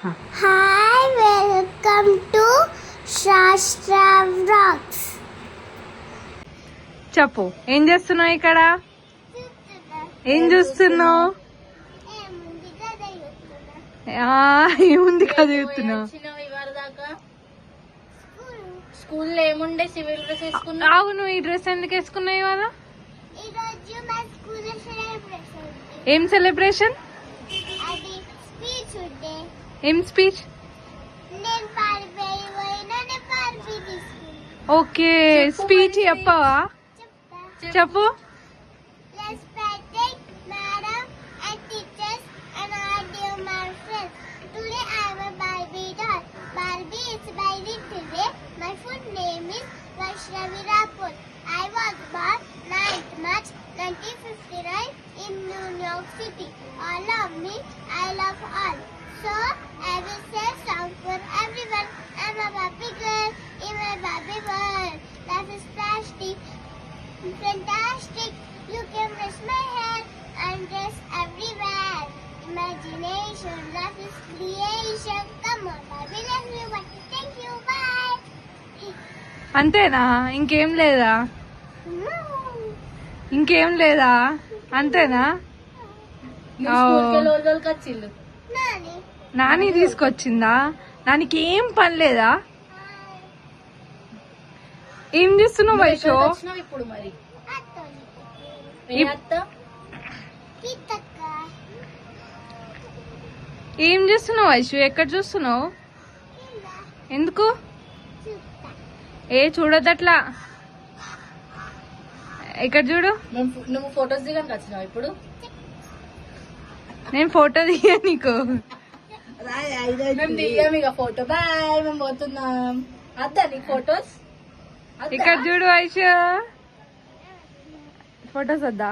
Hi, welcome to శాస్త్ర vlogs. చెప్పు, ఏం చేస్తున్నావు ఇక్కడ? ఏం చూస్తున్నావు? ఏముంది కదా చూస్తున్నావు? స్కూల్లో ఏముండే? సివిల్ డ్రెస్ వేసుకున్నా. అవును, ఈ డ్రెస్ ఎందుకు వేసుకున్నావు కదా? ఏం సెలబ్రేషన్? ఏం స్పీచ్? ఓకే, స్పీచ్ చెప్పవా? చెప్పు. I was born 9th March 1959 in New York City. All love me, I love all. So I will say song for everyone. I'm a Barbie girl in my Barbie world. Life is plastic, fantastic. You can brush my hair and dress everywhere. Imagination, life is creation. Come on, Barbie, let's be one. Thank you, bye. అంతేనా? ఇంకేం లేదా? ఇంకేం లేదా? అంతేనా? నాని తీసుకొచ్చిందా? నానికి ఏం పని లేదా? ఏం చేస్తున్నావు వైషో? ఇప్పుడు మరి ఏం చేస్తున్నావు వైషు? ఎక్కడ చూస్తున్నావు? ఎందుకు? ఏ చూడదట్లా. ఇక్కడ చూడు. నువ్వు ఫొటోస్ దిగడానికి వచ్చినావు ఇప్పుడు? నేను ఫోటో దిగా నీకు. మేము దిగాం ఇక ఫోటో. బాయ్, మేము పోతున్నాం. అద్దా నీకు ఫొటోస్? ఇక్కడ చూడు వైషు, ఫొటోస్ వద్దా?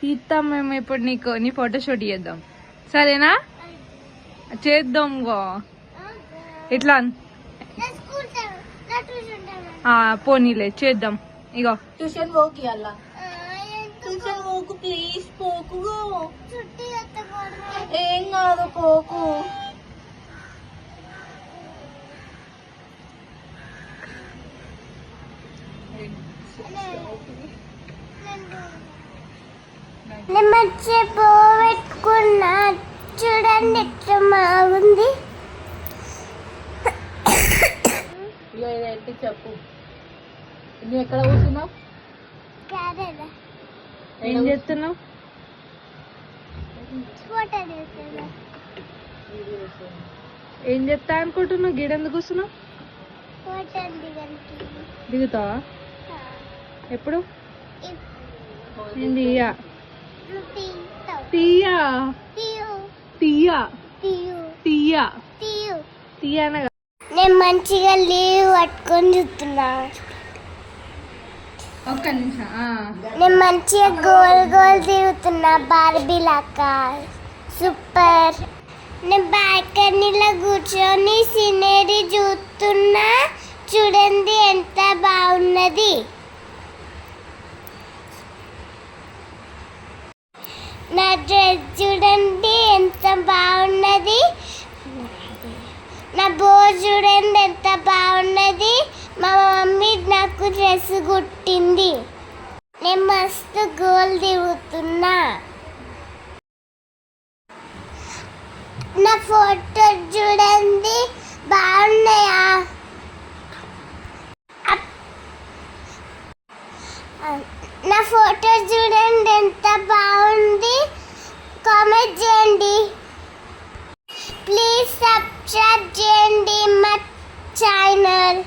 తీస్తాం మేము ఇప్పుడు. నీకు నీ ఫోటో షూట్ చేద్దాం, సరేనా? చేద్దాం గో. ఇట్లా పోనీలే, చేద్దాం. ఇగో ట్యూషన్ పోకి అలా. ట్యూషన్ పోకు ప్లీజ్, పోకు. ఏం కాదు, పోకు. పెట్టుకున్నా చూడండి ఎట్లా బాగుంది. చెప్పు, నువ్వు ఎక్కడ కూర్చున్నావు? ఏం చేస్తున్నావు? ఏం చేస్తా అనుకుంటున్నావు? గిడెందుకు కూర్చున్నావు? దిగుతావా? ఎప్పుడు? నేను తీయా. తీయా తీయా తీయా తీయనగా. నేను మంచిగా లీవ్ పట్టుకొని చూస్తున్నా. ఒక్క నిమిషం. నేను మంచిగా గోల్ గోల్ తిరుగుతున్నా బార్బీ లాగా. సూపర్. నేను బాల్కనీలో కూర్చొని సీనరీ చూస్తున్నా. చూడండి ఎంత బాగున్నది. నా డ్రెస్ చూడండి ఎంత బాగున్నది. నా బో చూడండి ఎంత బాగున్నది. మా మమ్మీ నాకు డ్రెస్ కుట్టింది. నేను మస్తు గోల్ దిగుతున్నా. నా ఫోటో చూడండి బాగున్నాయా? నా ఫోటో చూడండి ఎంత బాగుంది. కామెంట్ చేయండి. ప్లీజ్ సబ్స్క్రైబ్ చేయండి మా ఛానల్.